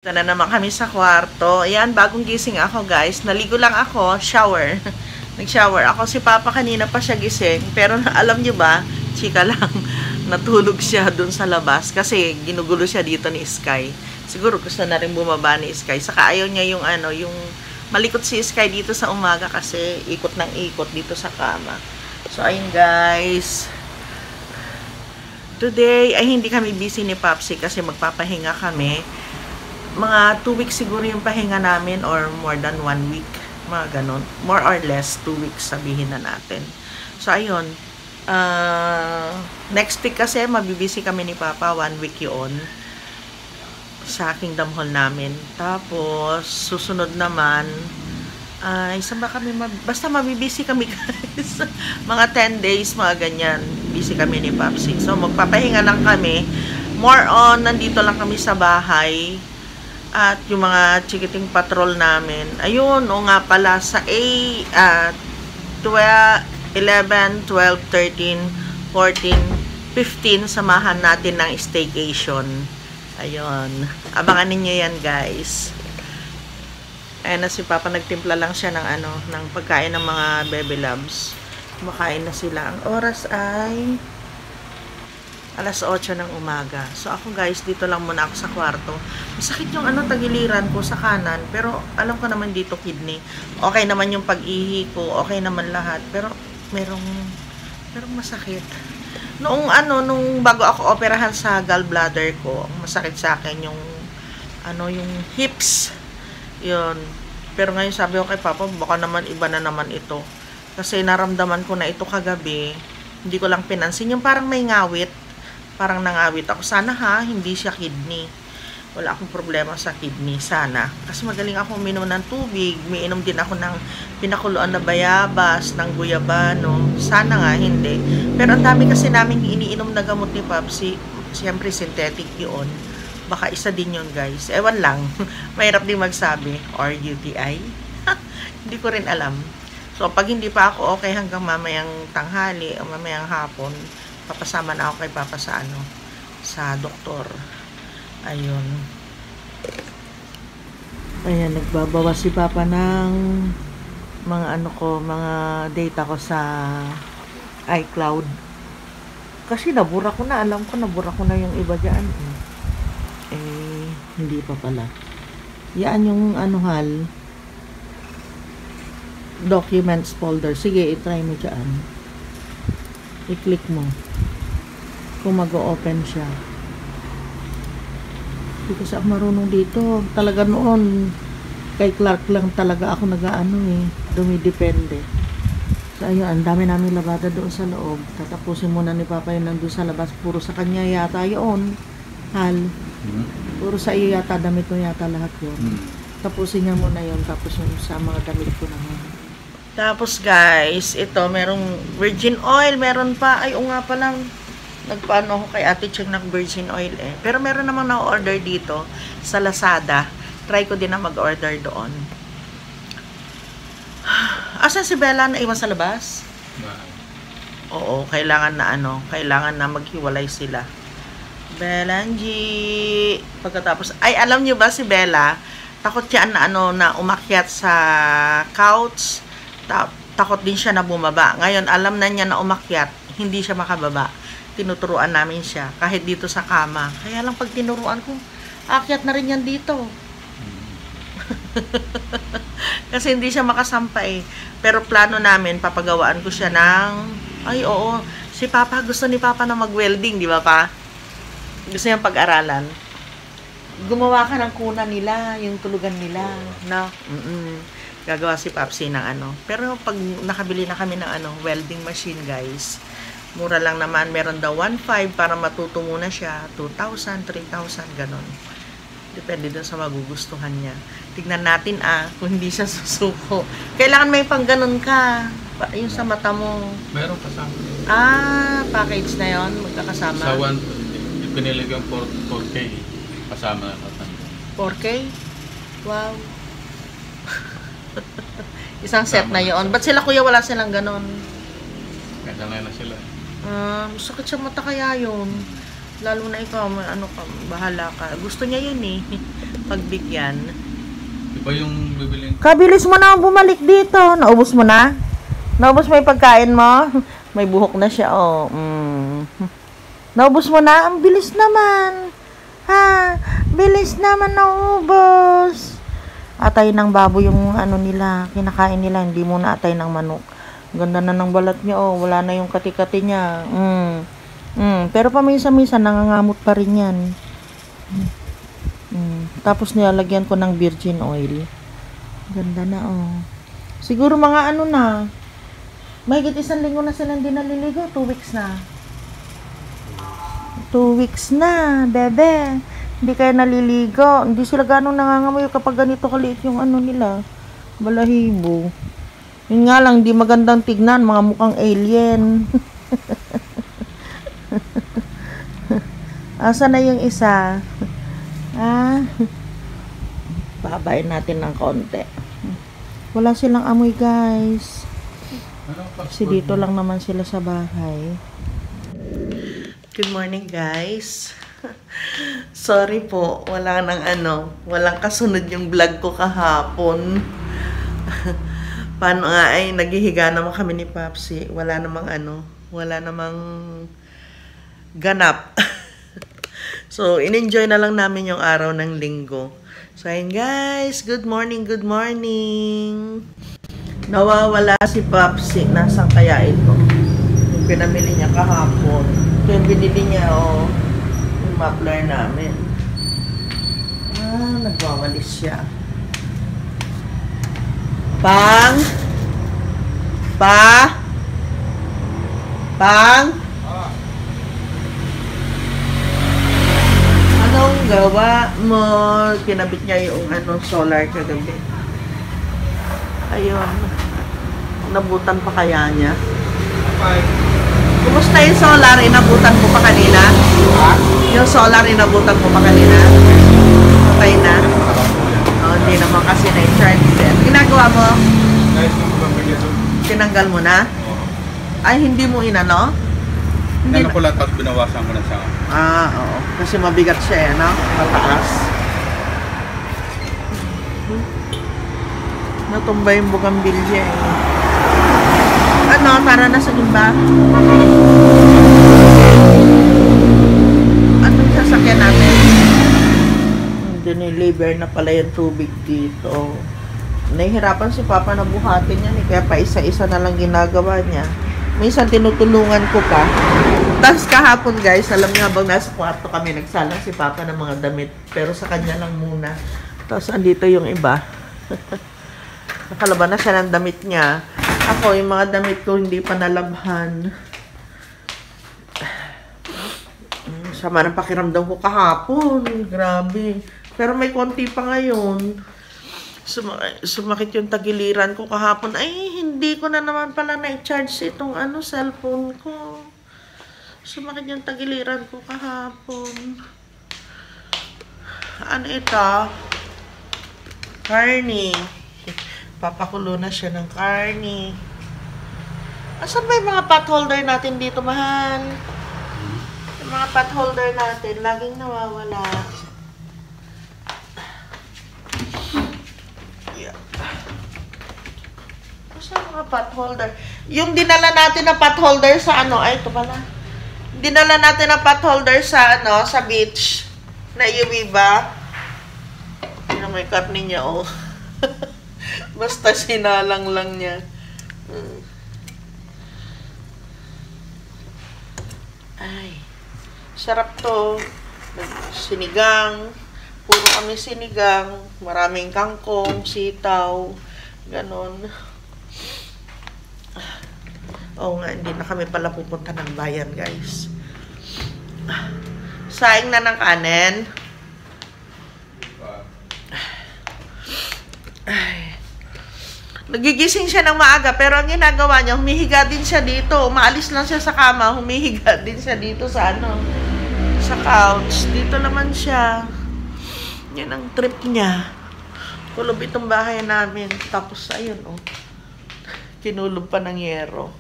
Ito na naman kami sa kwarto. Ayan, bagong gising ako guys. Naligo lang ako, shower. Nag-shower ako. Si Papa kanina pa siya gising. Pero alam niyo ba, chika lang, natulog siya dun sa labas. Kasi ginugulo siya dito ni Sky. Siguro gusto na rin bumaba ni Sky. Saka ayaw niya yung yung malikot si Sky dito sa umaga kasi ikot ng ikot dito sa kama. So, ayun guys. Today, ay hindi kami busy ni Papsi kasi magpapahinga kami. Mga 2 weeks siguro yung pahinga namin or more than 1 week. Mga ganon. More or less 2 weeks sabihin na natin. So, ayun. Next week kasi mabibisi kami ni Papa. 1 week yun. Sa Kingdom Hall namin. Tapos, susunod naman, saan ba kami? Basta mabibisi kami guys. Mga 10 days, mga ganyan. Busy kami ni Papsi. So, magpapahinga lang kami. More on, nandito lang kami sa bahay. At yung mga chikiting patrol namin. Ayun, o nga pala, sa 11, 12, 13, 14, 15, samahan natin ng staycation. Ayun. Abangan ninyo yan, guys. Ayan na si Papa, nagtimpla lang siya ng ng pagkain ng mga baby loves. Kumakain na sila. Ang oras ay alas 8 ng umaga. So, ako guys, dito lang muna ako sa kwarto. Masakit yung tagiliran ko sa kanan. Pero, alam ko naman dito kidney. Okay naman yung pag-ihi ko. Okay naman lahat. Pero, merong masakit. Nung bago ako operahan sa gallbladder ko, masakit sa akin yung, yung hips. Yun. Pero ngayon sabi ko kay Papa, baka naman iba na naman ito. Kasi naramdaman ko na ito kagabi. Hindi ko lang pinansin. Yung parang may ngawit. Parang nangawit ako. Sana hindi siya kidney. Wala akong problema sa kidney. Sana. Kasi magaling ako uminom ng tubig. Umiinom din ako ng pinakuluan na bayabas, ng guyabano. Sana nga, hindi. Pero ang dami kasi namin iniinom na gamot ni Papsi. Siyempre, synthetic yun. Baka isa din yun, guys. Ewan lang. Mahirap din magsabi. Or UTI. Hindi ko rin alam. So, pag hindi pa ako okay hanggang mamayang tanghali o mamayang hapon, papasama na ako kay Papa sa sa doktor. Ayun. Ayan, nagbabawas si Papa ng mga mga data ko sa iCloud. Kasi nabura ko na, alam ko nabura ko na yung iba diyan. Hindi pa pala. Yan yung documents folder. Sige, i-try mo diyan. I-click mo. Kung mag-o-open siya. Hindi kasi ako marunong dito. Talaga noon, kay Clark lang talaga ako dumidepende. So, ayun, ang dami namin labada doon sa loob. Tatapusin muna ni Papa yun nandun sa labas. Puro sa kanya yata yun. Puro sa iyo yata, damit ko yata lahat yun. Tapusin niya muna yun. Tapos yung sa mga damit ko naman. Tapos guys, ito, merong virgin oil, meron pa. Ay, nga pa lang, nagpaano ako kay Ate Cheng ng virgin oil Pero meron namang na-order dito sa Lazada. Try ko din na mag-order doon. Asan si Bella? Naiwan sa labas? Oo, kailangan na maghiwalay sila. Belanji. Pagkatapos, ay, alam niyo ba si Bella, takot yan na umakyat sa couch. Takot din siya na bumaba. Ngayon, alam na niya na umakyat, hindi siya makababa. Tinuturuan namin siya, kahit dito sa kama. Kaya lang pag tinuruan ko, akyat na rin yan dito. Kasi hindi siya makasampay. Pero plano namin, papagawaan ko siya ng, ay oo, si Papa, gusto ni Papa na mag-welding, di ba pa? Gusto niyang pag-aralan. Gumawa ka ng kuna nila, yung tulugan nila, na, gagawa si Papsi ng Pero pag nakabili na kami ng welding machine, guys, mura lang naman. Meron daw 1,500 para matuto muna siya. 2,000, 3,000, ganon. Depende dun sa magugustuhan niya. Tignan natin kung hindi siya susuko. Kailangan may pang ganon ka. Yung sa mata mo. Meron kasama. Package na yon magkakasama. Sa 1, pinilig yung 4K. Kasama na 4K? Wow. Isang set na yon. Ba't sila kuya wala silang ganon? Kaya na sila. Sakit sa mata kaya yun. Lalo na ikaw, bahala ka. Gusto niya yun pagbigyan. Iba yung bibiling. Kabilis mo na bumalik dito. Naubos mo na? Naubos mo yung pagkain mo? May buhok na siya, oh. Naubos mo na? Ang bilis naman. Ha? Bilis naman naubos. Atay ng baboy yung ano nila. Kinakain nila. Hindi mo na atay ng manok. Ganda na ng balat niya, oh. Wala na yung kati-kati niya. Pero paminsan-minsan nangangamot pa rin yan. Tapos nilalagyan ko ng virgin oil. Ganda na, oh. Siguro mga ano na. Mahigit 1 linggo na silang di naliligo. 2 weeks na. 2 weeks na, bebe. Hindi kayo naliligo. Hindi sila ganong nangangamoy kapag ganito kaliit yung ano nila. Balahibo. Yun nga lang, di magandang tignan. Mga mukhang alien. Asa na yung isa? Babayin natin ng konti. Wala silang amoy, guys. Kasi dito lang naman sila sa bahay. Good morning, guys. Sorry po, walang kasunod yung vlog ko kahapon. Paano nga ay naghihiga naman kami ni Papsi. Wala namang ganap. So, in-enjoy na lang namin yung araw ng linggo. So, ayun guys, good morning, good morning. Nawawala si Papsi. Nasaan kaya ito? Yung pinamili niya kahapon. Ito yung binili niya, oh. Yung muffler namin. Nagwawalis siya. Pang? Anong gawa mo? Kinabit niya yung solar kagabi. Ayun. Nabutan pa kaya niya? Kumusta yung solar? Inabutan mo pa kanina? Yung solar, inabutan mo pa kanina? Okay na? Hindi naman kasi na-charge set. Ginagawa mo? Tinanggal mo na? Ay, hindi mo inano? Hindi ko lahat pag binawasan ko na siya. Oo. Kasi mabigat siya, no? Mataas. Natumba yung bugambilya, eh. Tara na sa gimba. Anong sasakyan natin? Diniliver na pala yung tubig dito. Nahihirapan si Papa na buhatin yan, eh. Kaya pa isa-isa na lang ginagawa niya. Minsan tinutulungan ko pa. Tapos kahapon, guys, alam niyo, habang nasa kwarto kami, nagsalang si Papa ng mga damit. Pero sa kanya lang muna. Tapos andito yung iba. Nakalaban na siya ng damit niya. Ako, yung mga damit ko hindi pa nalabhan. Sama ng pakiramdam ko kahapon. Grabe. Pero may konti pa ngayon. Sumakit yung tagiliran ko kahapon. Ay, hindi ko na naman pala na-charge itong cellphone ko. Sumakit yung tagiliran ko kahapon. Ano ito? Carne. Papakulo na siya ng carne. Asan ba yung mga pot holder natin dito, mahal? Yung mga pot holder natin, laging nawawala. Yeah. Asan mga pot holder? Yung dinala natin na pot holder sa ay, ito pala. Dinala natin na pot holder sa sa beach. Na Yuwiba. Yun ang may karne niya, oh. Basta sinalang lang niya. Ay, sarap to. Sinigang. Puro kami sinigang. Maraming kangkong, sitaw. Ganon. Oo nga, hindi na kami pala pupunta ng bayan, guys. Saing na ng kanin. Ay. Nagigising siya ng maaga, pero ang ginagawa niya, humihiga din siya dito. Umaalis lang siya sa kama, humihiga din siya dito sa sa couch. Dito naman siya. Yan ang trip niya. Kulob itong bahay namin. Tapos, ayun, oh. Kinulob pa ng yero.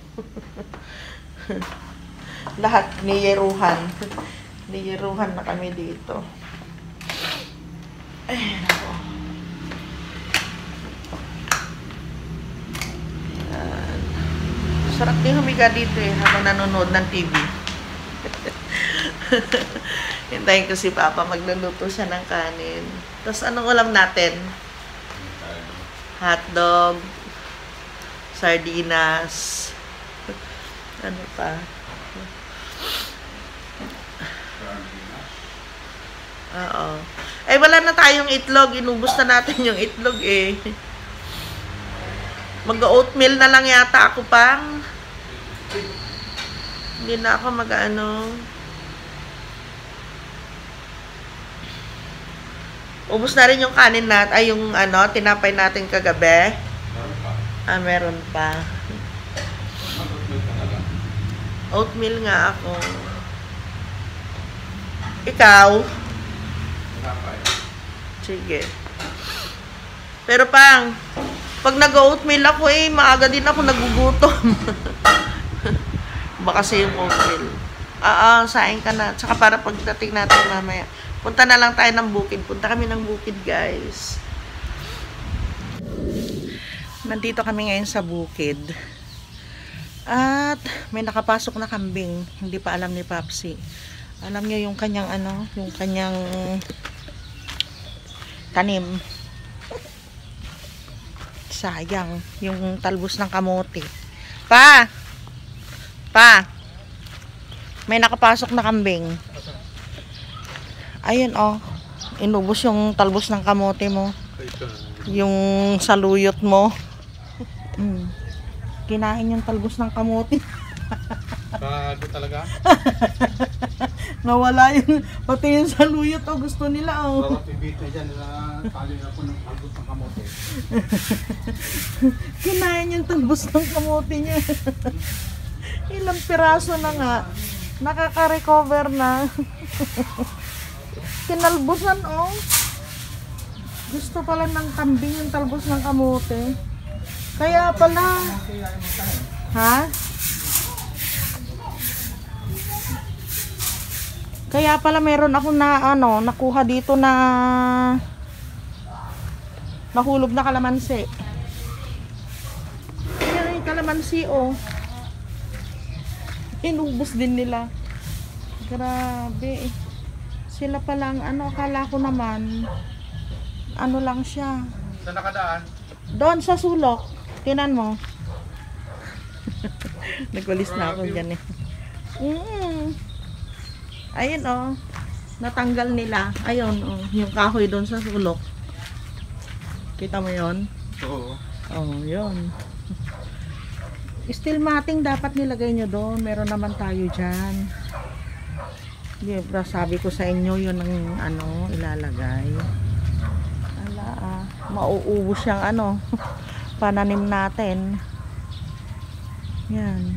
Lahat niyeruhan. Niyeruhan na kami dito. Ay, nako. Yan. Sarap din humiga dito eh, habang nanonood ng TV. Hintayin ko si Papa, magluluto siya ng kanin. Tapos anong ulam natin? Hotdog, sardinas, ano pa? Oo. Eh, wala na tayong itlog. Inubos na natin yung itlog eh. Mag-oatmeal na lang yata ako pang. Hindi na ako mag-ano. Ubus na rin yung kanin natin, ay yung ano, tinapay natin kagabi. Ah, meron pa. Oatmeal nga ako. Ikaw? Sige. Pero pang, pag nag-oatmeal ako eh, maaga din ako nagugutom. Baka kasi yung oatmeal. Saing ka na. Tsaka para pagdating natin mamaya. Punta na lang tayo ng bukid. Punta kami ng bukid, guys. Nandito kami ngayon sa bukid. At may nakapasok na kambing. Hindi pa alam ni Papsi. Alam niyo yung kanyang ano, yung kanyang tanim. Sayang, yung talbos ng kamote. Pa! May nakapasok na kambing. Ayun oh, inubos yung talbos ng kamote mo. Yung saluyot mo. Kinain yung talbos ng kamote. Bago talaga? Nawala yung, pati yung saluyot oh, gusto nila oh. Bawat ibit na dyan, tali na po ng talbos ng kamote. Kinain yung talbos ng kamote niya. Ilang piraso na nga. Nakaka-recover na. Kinalbusan oh. Gusto pala ng kambing yung talbos ng kamote. Kaya pala. Ha? Kaya pala meron ako na ano, nakuha dito na nahulog na kalamansi. Yan yung kalamansi oh. Inubos din nila. Grabe. Sila palang ano, akala ko naman ano lang siya. Saan nakadaan? Doon sa sulok. Tinan mo. Nagwalis na ako dyan eh. Ayun oh. Natanggal nila. Ayun oh. Yung kahoy doon sa sulok. Kita mo yon? Oo. Oh, yun. Steel matting dapat nilagay nyo doon. Meron naman tayo dyan. Diba, sabi ko sa inyo yun ang ano ilalagay. Ala mauubos yung ano pananim natin. Yan.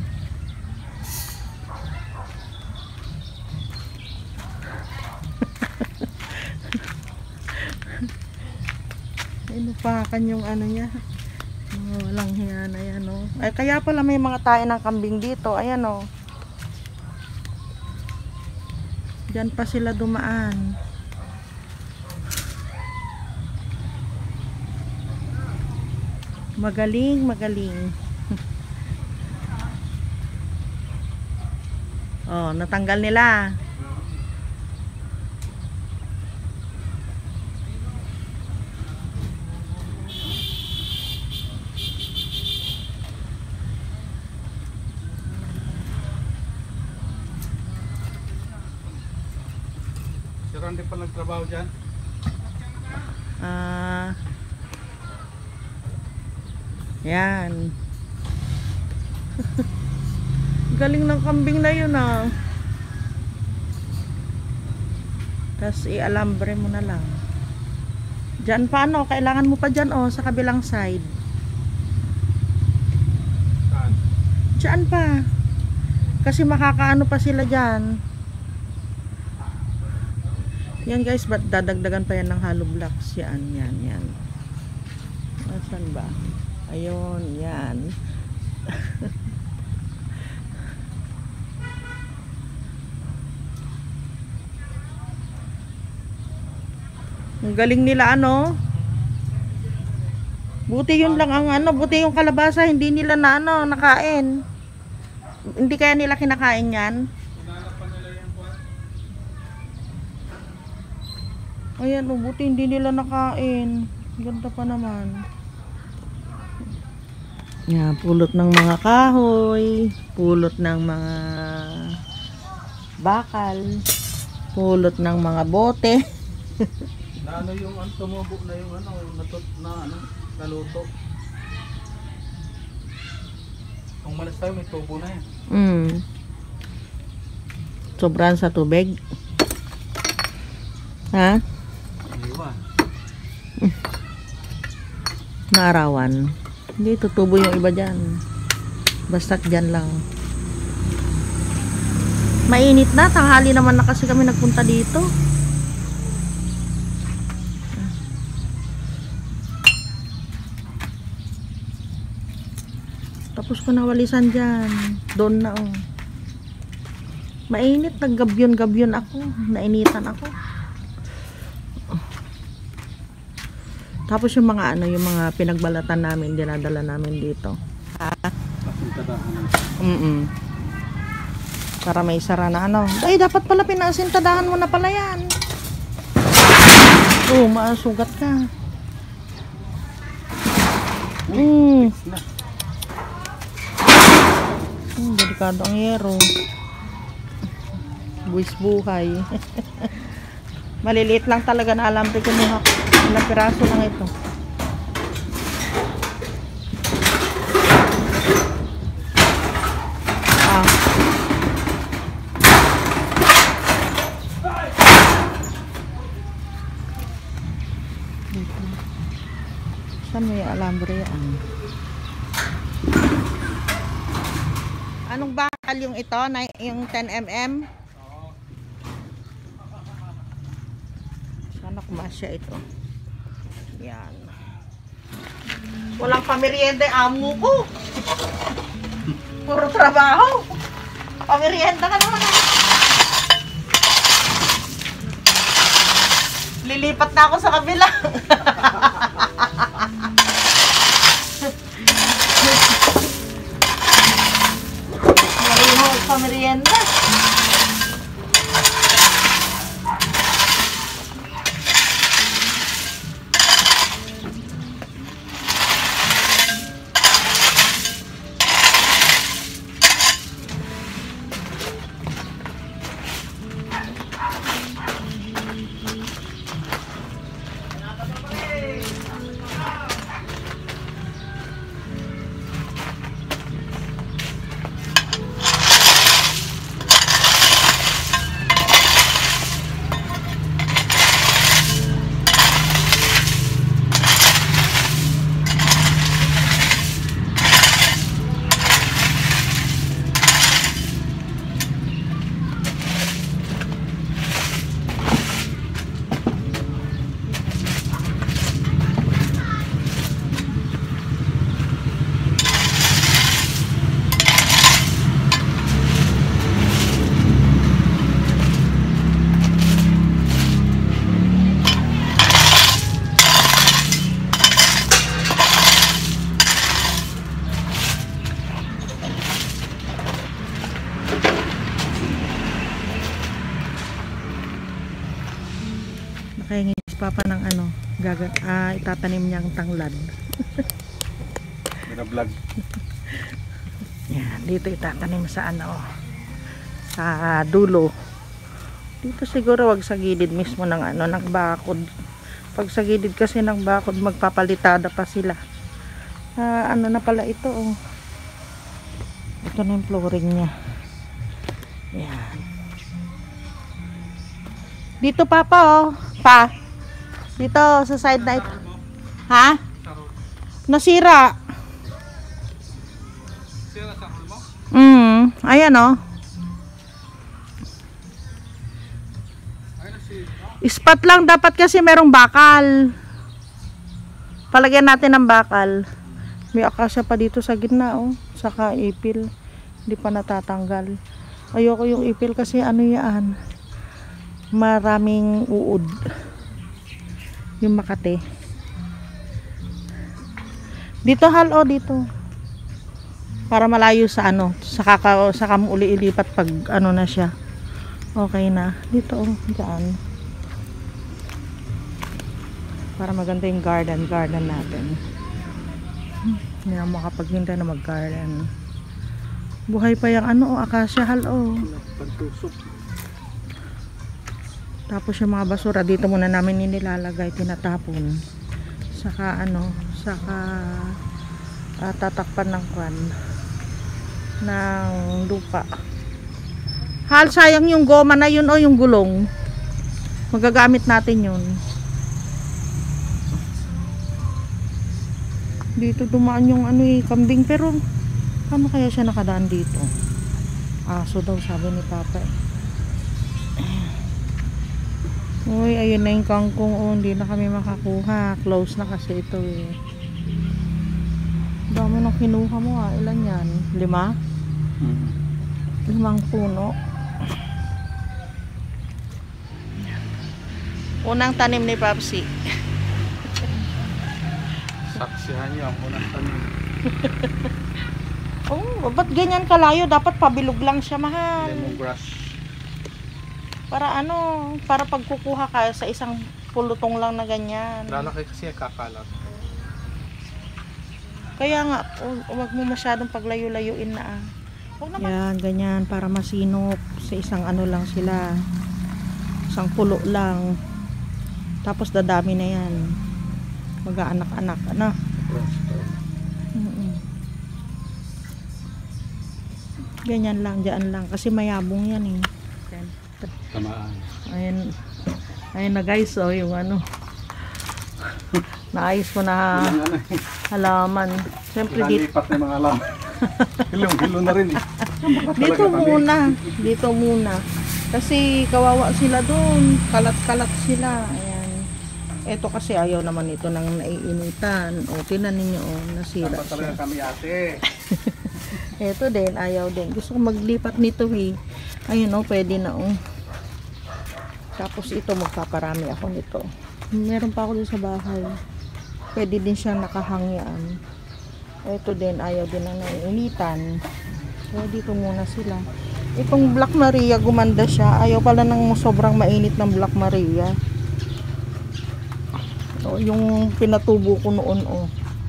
Inupakan yung ano niya. Walang hiya na yan oh. Ay, kaya pala may mga tayo ng kambing dito. Ayan oh. Diyan pa sila dumaan. Magaling. Oh, natanggal nila. Si Randy pa nagtrabaho dyan? Yan. Galing ng kambing na yun ah. Tapos i-alambre mo na lang. Diyan pa ano, kailangan mo pa dyan oh, sa kabilang side. Saan? Diyan pa. Kasi makakaano pa sila dyan. Yan guys, ba't dadagdagan pa yan ng hollow blocks? Yan. Saan ba? Ayun, yan. Ang galing nila ano. Buti yun lang ang ano, buti yung kalabasa hindi nila na ano, nakain. Hindi kaya nila kinakain yan. Ayan, oh, buti hindi nila nakain. Ganda pa naman. Yan, pulot ng mga kahoy, pulot ng mga bakal, pulot ng mga bote. Na ano yung tumubo na yung ano, naluto. Kung malas tayo, may tubo na yan. Sobrang sa tubig. Ha? Iwan. Naarawan. Hindi, tutubo yung iba dyan. Basta't dyan lang. Mainit na. Tanghali naman na kasi kami nagpunta dito. Tapos ko nawalisan dyan. Doon na oh. Mainit. Naggabyon-gabyon ako. Nainitan ako. Tapos yung mga ano, yung mga pinagbalatan namin, dinadala namin dito. Para may sara na ano. Ay, dapat pala pinasintadahan mo na pala yan. Oh, maasugat ka. Delikado ang yero. Buwis buhay. Maliliit lang talaga na alambre kumuha ko. Ilang piraso lang ito. Saan mo yung alambre yan? Anong bakal yung ito? Yung 10mm? Sana kumasya ito. Yan. Walang pamerienda amo ko. Puro trabaho. Pamerienda ka naman. Lilipat na ako sa kabila. Marino pamerienda. Nakahingi si Papa ng ano, itatanim niyang tanglad. Binablog. Yan, dito itatanim sa ano, sa dulo. Dito siguro wag sa gilid mismo ng ano, ng bakod. Pag sa gilid kasi ng bakod, magpapalitada pa sila. Ano na pala ito oh. Ito na yung flooring niya. Yan. Dito Papa oh. Pa. Dito sa side na ito. Ha? Nasira. Ayan oh. Ispat lang dapat kasi merong bakal. Palagyan natin ng bakal. May akasya pa dito sa gitna oh. Saka ipil. Hindi pa natatanggal. Ayoko yung ipil kasi ano yan. Maraming uod. Yung Makati. Dito halo dito. Para malayo sa ano, sa uli ilipat pag ano na siya. Okay na. Dito diyan. Para maganda yung garden natin. Hindi na makapaghinda na mag-garden. Buhay pa yung ano, acacia halo. Pagtusok. Tapos yung mga basura dito muna namin nilalagay, tinatapon. Saka ano, tatakpan ng kwan ng lupa. Hal, sayang yung goma na yun o yung gulong. Magagamit natin yun. Dito dumaan yung ano kambing, pero paano kaya siya nakadaan dito? Aso daw sabi ni Papa. Uy, ayun na yung kangkong. Hindi na kami makakuha. Close na kasi ito Dami nang kinuha mo Ilan yan? 5? 5 puno. Unang tanim ni Papsi. Saksihan niyo ang unang tanim. Ba't ganyan kalayo? Dapat pabilog lang siya, mahal. Lemongrass. Para pagkukuha ka sa isang pulutong lang na ganyan. Lalaki kasi kakalat. Kaya nga, huwag mo masyadong paglayo-layuin na Huwag naman. Yan, ganyan, para masinop. Sa isang ano lang sila. Isang pulo lang. Tapos dadami na yan. Mag-aanak-anak, Ganyan lang, dyan lang. Kasi mayabong yan Tamaan. Ayun na guys, yung ano. Naayos ko na halaman. Siyempre Nalipat na mga halaman. Hilong-hilo na rin Dito muna. Kasi kawawa sila doon. Kalat-kalat sila. Ayan. Ito kasi ayaw naman ito nang naiinitan. Tinan ninyo, nasira siya. Talaga kami ate. Ito din, ayaw din. Gusto ko maglipat nito Ayun pwede na Tapos ito, magpaparami ako nito. Meron pa ako dun sa bahay. Pwede din siyang nakahangyan. Ito din, ayaw din na naiinitan. Kaya dito muna sila. Itong Black Maria, gumanda siya. Ayaw pala ng sobrang mainit ng Black Maria. Yung pinatubo ko noon,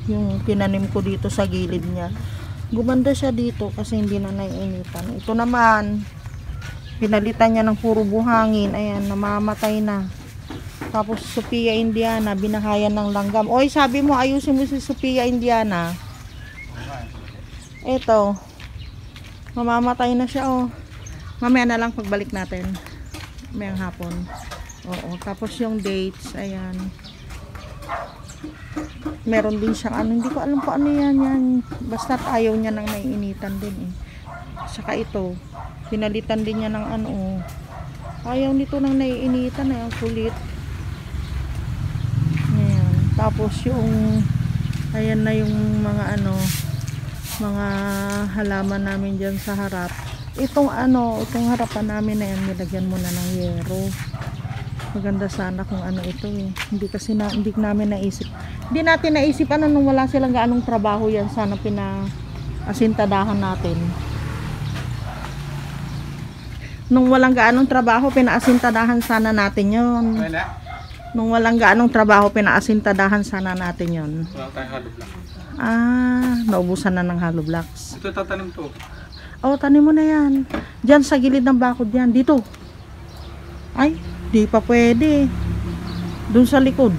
yung pinanim ko dito sa gilid niya. Gumanda siya dito kasi hindi na naiinitan. Ito naman, pinalitan niya ng puro buhangin. Ayan, namamatay na. Tapos Sophia Indiana, binahayan ng langgam. Oy, sabi mo, ayusin mo si Sophia Indiana. Ito, mamamatay na siya Mamaya na lang pagbalik natin. Mayang hapon. Tapos yung dates, ayan. Meron din siyang hindi ko alam kung ano yan. Basta ayaw niya nang naiinitan din Saka ito, pinalitan din niya ng ayaw nito nang naiinitan ang kulit. Ayan. Tapos yung ayan na yung mga mga halaman namin dyan sa harap. Itong harapan namin na yan, nilagyan mo na ng yero. Maganda sana kung ito Hindi kasi hindi namin naisip. Hindi natin naisip nung wala silang gaanong trabaho yan. Sana pinaasintadahan natin. Nung walang gaanong trabaho, pinaasintadahan sana natin yon. Nung walang gaanong trabaho, pinaasintadahan sana natin yon. Wala tayong hollow block. Naubusan na ng hollow blocks. Ito tatanim to. Tanim mo na yan. Diyan sa gilid ng bakod yan. Dito. Ay, di pa pwede. Doon sa likod.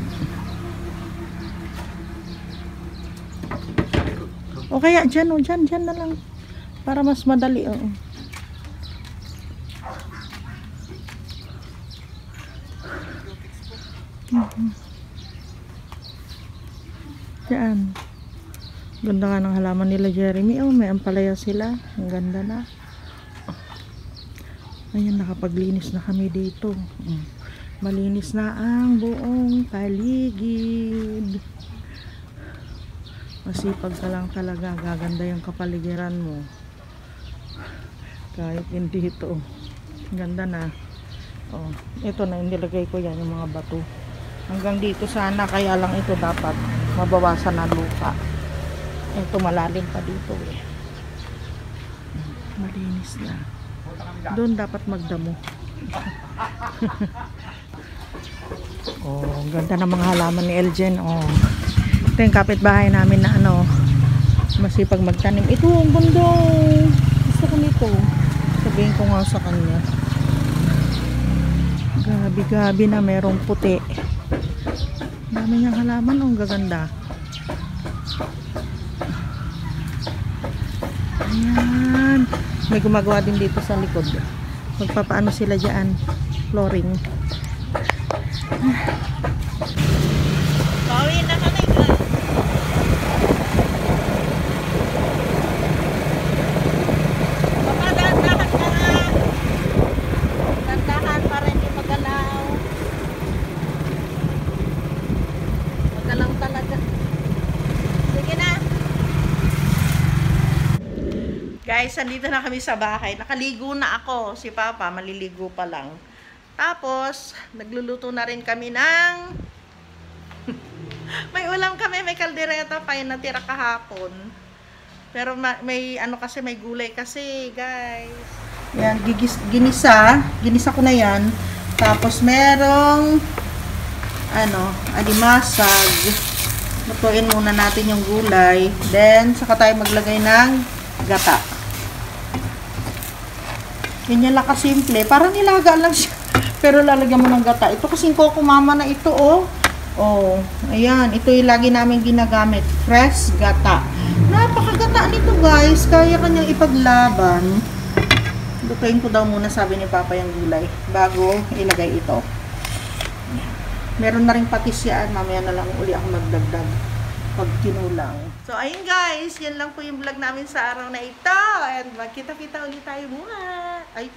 O kaya dyan na lang. Para mas madali. Diyan. Ganda nga ng halaman nila Jeremy. May ampalaya sila. Ang ganda na. Ayan, nakapaglinis na kami dito. Malinis na ang buong paligid. Masipag ka lang talaga. Gaganda yung kapaligiran mo. Kahit hindi ito. Ganda na. Ito na, nilagay ko yan yung mga bato. Hanggang dito sana, kaya lang ito dapat mabawasan ng lupa. Ito malalim pa dito eh. Malinis na. Doon dapat magdamo. Oh, ang ganda ng mga halaman ni Eljen. Oh. Ito yung kapitbahay namin na ano, masipag magtanim. Ito, ang ganda. Gusto ko nito. Sabihin ko nga sa kanya. Gabi-gabi na merong puti. Dami niyang halaman. Oh, ang gaganda. Ayan. May gumagawa din dito sa likod. Magpapaano sila dyan. Flooring. Bawi na kami guys. Baka dahan-dahan ka nga. Dahan-dahan para hindi magalaw. Magalaw talaga. Sige na. Guys, andito na kami sa bahay. Nakaligo na ako. Si Papa, maliligo pa lang. Tapos, nagluluto na rin kami ng may ulam kami, may kaldereta pa yung natira kahapon. Pero may ano kasi, may gulay kasi, guys. Yan, ginisa ko na yan. Tapos merong ano, alimasag. Lutuin muna natin yung gulay. Then, saka tayo maglagay ng gata. Ganyan lang kasimple. Parang nilaga lang siya. Pero lalagyan mo ng gata. Ito kasing Coco Mama na ito, oh. Oh, ayan. Ito yung lagi namin ginagamit. Fresh gata. Napakagata nito, guys. Kaya kanyang ipaglaban. Lutuin ko daw muna, sabi ni Papa, yung gulay bago ilagay ito. Meron na rin patis yan. Mamaya na lang uli ako magdagdag pag kinulang. So, ayun guys. Yan lang po yung vlog namin sa araw na ito. And magkita-kita ulit tayo muna. Ay.